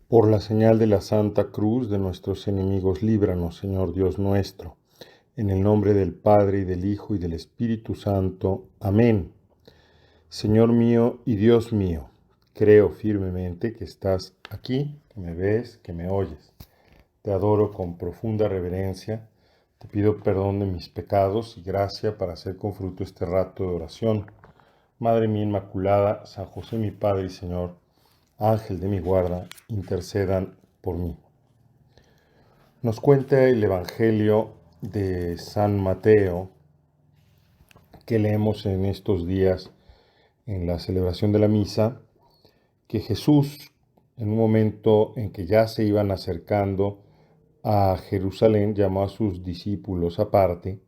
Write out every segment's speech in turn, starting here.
Por la señal de la Santa Cruz de nuestros enemigos, líbranos, Señor Dios nuestro. En el nombre del Padre, y del Hijo, y del Espíritu Santo. Amén. Señor mío y Dios mío, creo firmemente que estás aquí, que me ves, que me oyes. Te adoro con profunda reverencia. Te pido perdón de mis pecados y gracia para hacer con fruto este rato de oración. Madre mía Inmaculada, San José mi Padre y Señor, Ángel de mi guarda, intercedan por mí. Nos cuenta el Evangelio de San Mateo que leemos en estos días en la celebración de la misa, que Jesús, en un momento en que ya se iban acercando a Jerusalén, llamó a sus discípulos aparte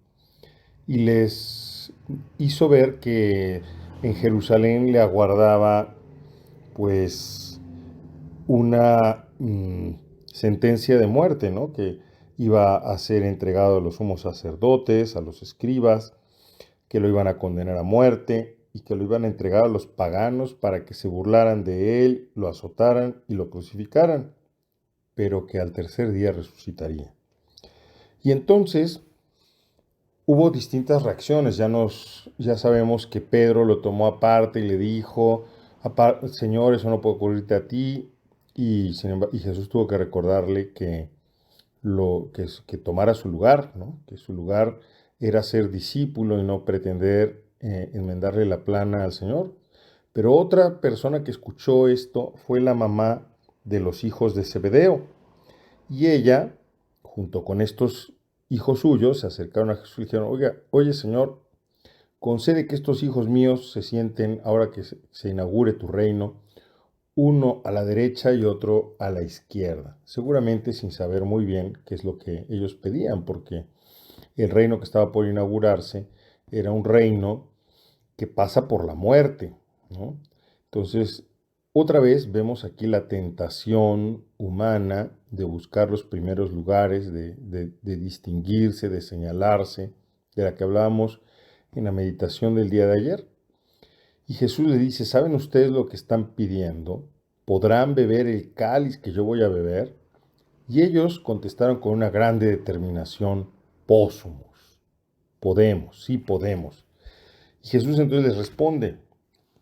y les hizo ver que en Jerusalén le aguardaba pues una sentencia de muerte, ¿no? Que iba a ser entregado a los sumos sacerdotes, a los escribas, que lo iban a condenar a muerte y que lo iban a entregar a los paganos para que se burlaran de él, lo azotaran y lo crucificaran, pero que al tercer día resucitaría. Y entonces hubo distintas reacciones. Ya sabemos que Pedro lo tomó aparte y le dijo: Señor, eso no puede ocurrirte a ti. Y Jesús tuvo que recordarle que tomara su lugar, ¿no? Que su lugar era ser discípulo y no pretender enmendarle la plana al Señor. Pero otra persona que escuchó esto fue la mamá de los hijos de Zebedeo. Y ella, junto con estos hijos suyos, se acercaron a Jesús y dijeron: oye Señor, concede que estos hijos míos se sienten, ahora que se inaugure tu reino, uno a la derecha y otro a la izquierda, seguramente sin saber muy bien qué es lo que ellos pedían, porque el reino que estaba por inaugurarse era un reino que pasa por la muerte, ¿no? Entonces, otra vez vemos aquí la tentación humana de buscar los primeros lugares, de distinguirse, de señalarse, de la que hablábamos en la meditación del día de ayer. Y Jesús le dice: ¿saben ustedes lo que están pidiendo? ¿Podrán beber el cáliz que yo voy a beber? Y ellos contestaron con una grande determinación: pósumos. Podemos, sí podemos. Y Jesús entonces les responde: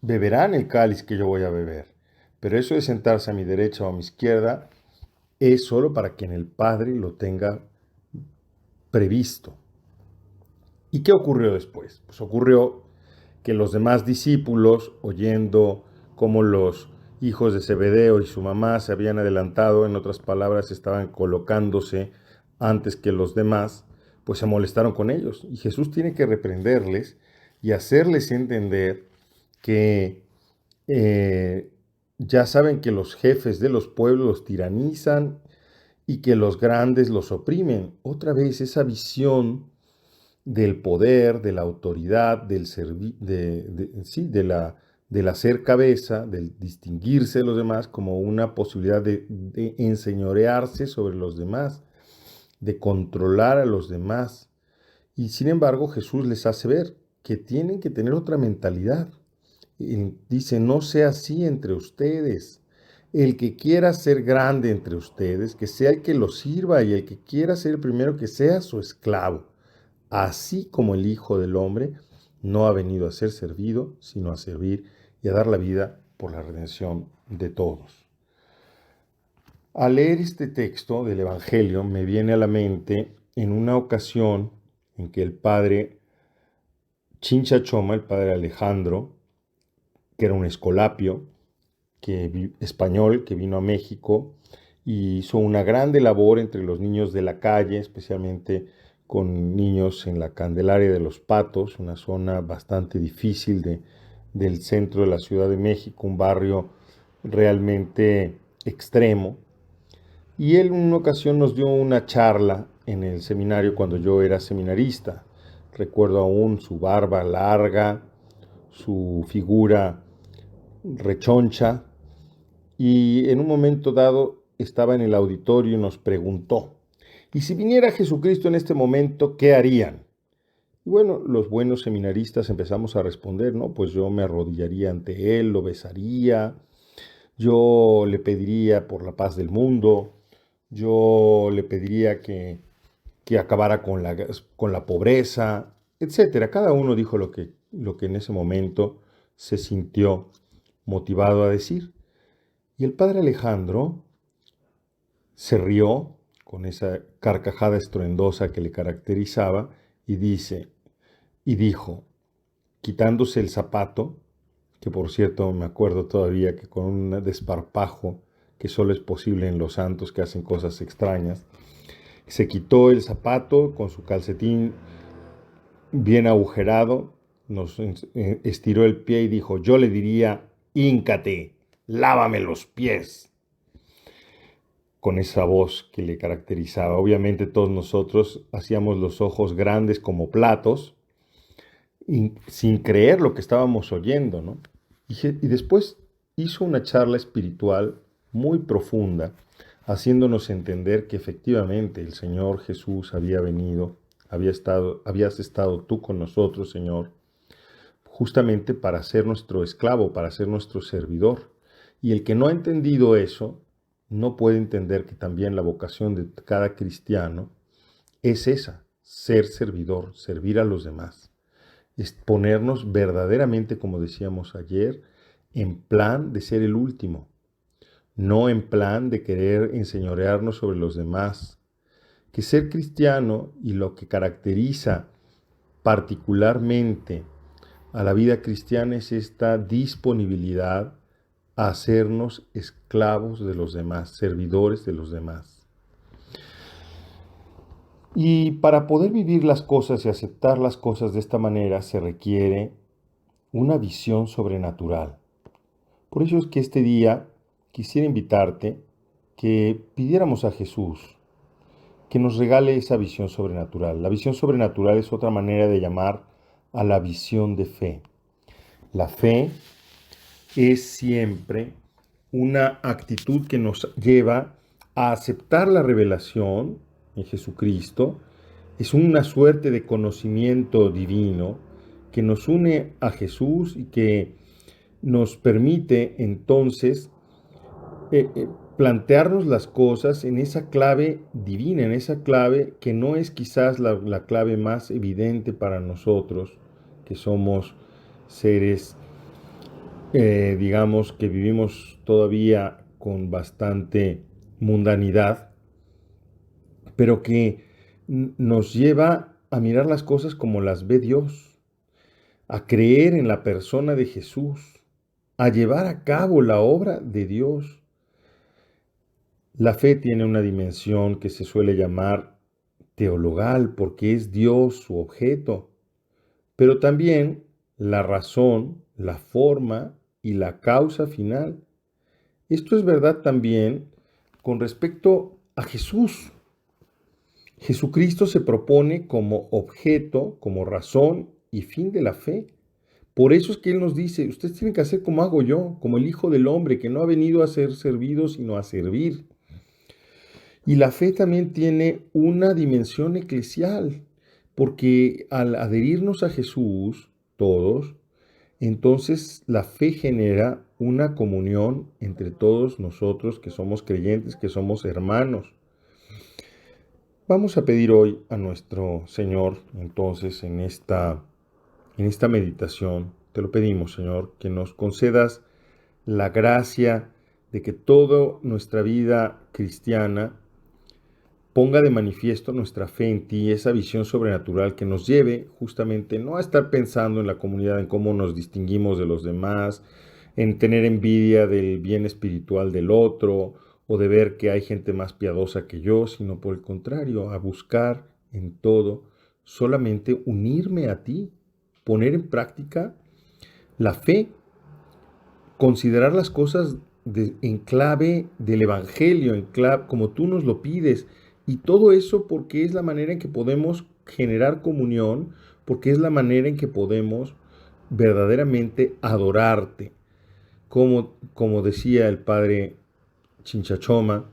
beberán el cáliz que yo voy a beber, pero eso de sentarse a mi derecha o a mi izquierda es solo para quien el Padre lo tenga previsto. ¿Y qué ocurrió después? Pues ocurrió que los demás discípulos, oyendo cómo los hijos de Zebedeo y su mamá se habían adelantado, en otras palabras, estaban colocándose antes que los demás, pues se molestaron con ellos. Y Jesús tiene que reprenderles y hacerles entender que ya saben que los jefes de los pueblos los tiranizan y que los grandes los oprimen. Otra vez esa visión del poder, de la autoridad, del hacer cabeza, del distinguirse de los demás como una posibilidad de enseñorearse sobre los demás, de controlar a los demás. Y sin embargo, Jesús les hace ver que tienen que tener otra mentalidad. Dice: no sea así entre ustedes. El que quiera ser grande entre ustedes, que sea el que lo sirva, y el que quiera ser el primero, que sea su esclavo. Así como el Hijo del Hombre no ha venido a ser servido, sino a servir y a dar la vida por la redención de todos. Al leer este texto del Evangelio me viene a la mente en una ocasión en que el padre Chincha Choma, el padre Alejandro, que era un escolapio español que vino a México y hizo una grande labor entre los niños de la calle, especialmente con niños en la Candelaria de los Patos, una zona bastante difícil del centro de la Ciudad de México, un barrio realmente extremo. Y él en una ocasión nos dio una charla en el seminario cuando yo era seminarista. Recuerdo aún su barba larga, su figura rechoncha, y en un momento dado estaba en el auditorio y nos preguntó: ¿y si viniera Jesucristo en este momento, qué harían? Y bueno, los buenos seminaristas empezamos a responder: no, pues yo me arrodillaría ante él, lo besaría, yo le pediría por la paz del mundo, yo le pediría que acabara con la pobreza, etcétera. Cada uno dijo lo que en ese momento se sintió motivado a decir. Y el padre Alejandro se rió con esa carcajada estruendosa que le caracterizaba y dijo, quitándose el zapato, que por cierto me acuerdo todavía que con un desparpajo que solo es posible en los santos que hacen cosas extrañas, se quitó el zapato con su calcetín bien agujerado, nos estiró el pie y dijo, yo le diría, híncate, lávame los pies, con esa voz que le caracterizaba. Obviamente todos nosotros hacíamos los ojos grandes como platos, sin creer lo que estábamos oyendo, ¿no? Y después hizo una charla espiritual muy profunda, haciéndonos entender que efectivamente el Señor Jesús había venido, habías estado tú con nosotros, Señor, justamente para ser nuestro esclavo, para ser nuestro servidor. Y el que no ha entendido eso, no puede entender que también la vocación de cada cristiano es esa, ser servidor, servir a los demás. Es ponernos verdaderamente, como decíamos ayer, en plan de ser el último, no en plan de querer enseñorearnos sobre los demás. Que ser cristiano y lo que caracteriza particularmente a la vida cristiana es esta disponibilidad a hacernos esclavos de los demás, servidores de los demás. Y para poder vivir las cosas y aceptar las cosas de esta manera se requiere una visión sobrenatural. Por eso es que este día quisiera invitarte que pidiéramos a Jesús que nos regale esa visión sobrenatural. La visión sobrenatural es otra manera de llamar a la visión de fe. La fe es siempre una actitud que nos lleva a aceptar la revelación en Jesucristo. Es una suerte de conocimiento divino que nos une a Jesús y que nos permite entonces plantearnos las cosas en esa clave divina, en esa clave que no es quizás la clave más evidente para nosotros, que somos seres, digamos, que vivimos todavía con bastante mundanidad, pero que nos lleva a mirar las cosas como las ve Dios, a creer en la persona de Jesús, a llevar a cabo la obra de Dios. La fe tiene una dimensión que se suele llamar teologal porque es Dios su objeto, pero también la razón, la forma y la causa final. Esto es verdad también con respecto a Jesús. Jesucristo se propone como objeto, como razón y fin de la fe. Por eso es que Él nos dice, ustedes tienen que hacer como hago yo, como el Hijo del Hombre, que no ha venido a ser servido, sino a servir. Y la fe también tiene una dimensión eclesial, porque al adherirnos a Jesús, todos, entonces la fe genera una comunión entre todos nosotros que somos creyentes, que somos hermanos. Vamos a pedir hoy a nuestro Señor, entonces, en esta meditación, te lo pedimos, Señor, que nos concedas la gracia de que toda nuestra vida cristiana ponga de manifiesto nuestra fe en ti, esa visión sobrenatural que nos lleve justamente no a estar pensando en la comunidad, en cómo nos distinguimos de los demás, en tener envidia del bien espiritual del otro o de ver que hay gente más piadosa que yo, sino por el contrario, a buscar en todo solamente unirme a ti, poner en práctica la fe, considerar las cosas en clave del Evangelio, en clave como tú nos lo pides. Y todo eso porque es la manera en que podemos generar comunión, porque es la manera en que podemos verdaderamente adorarte. Como decía el padre Chinchachoma,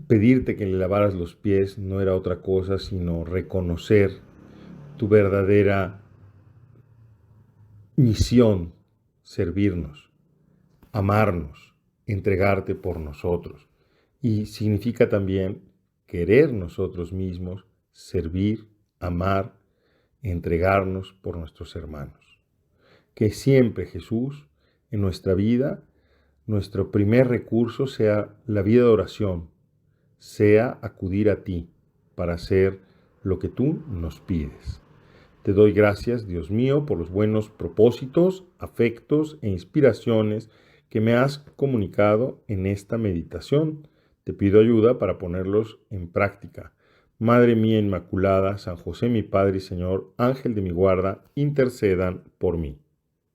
pedirte que le lavaras los pies no era otra cosa sino reconocer tu verdadera misión, servirnos. amarnos, entregarte por nosotros. Y significa también querer nosotros mismos, servir, amar, entregarnos por nuestros hermanos. Que siempre, Jesús, en nuestra vida, nuestro primer recurso sea la vida de oración, sea acudir a ti para hacer lo que tú nos pides. Te doy gracias, Dios mío, por los buenos propósitos, afectos e inspiraciones que me has comunicado en esta meditación. Te pido ayuda para ponerlos en práctica. Madre mía Inmaculada, San José mi Padre y Señor, Ángel de mi guarda, intercedan por mí.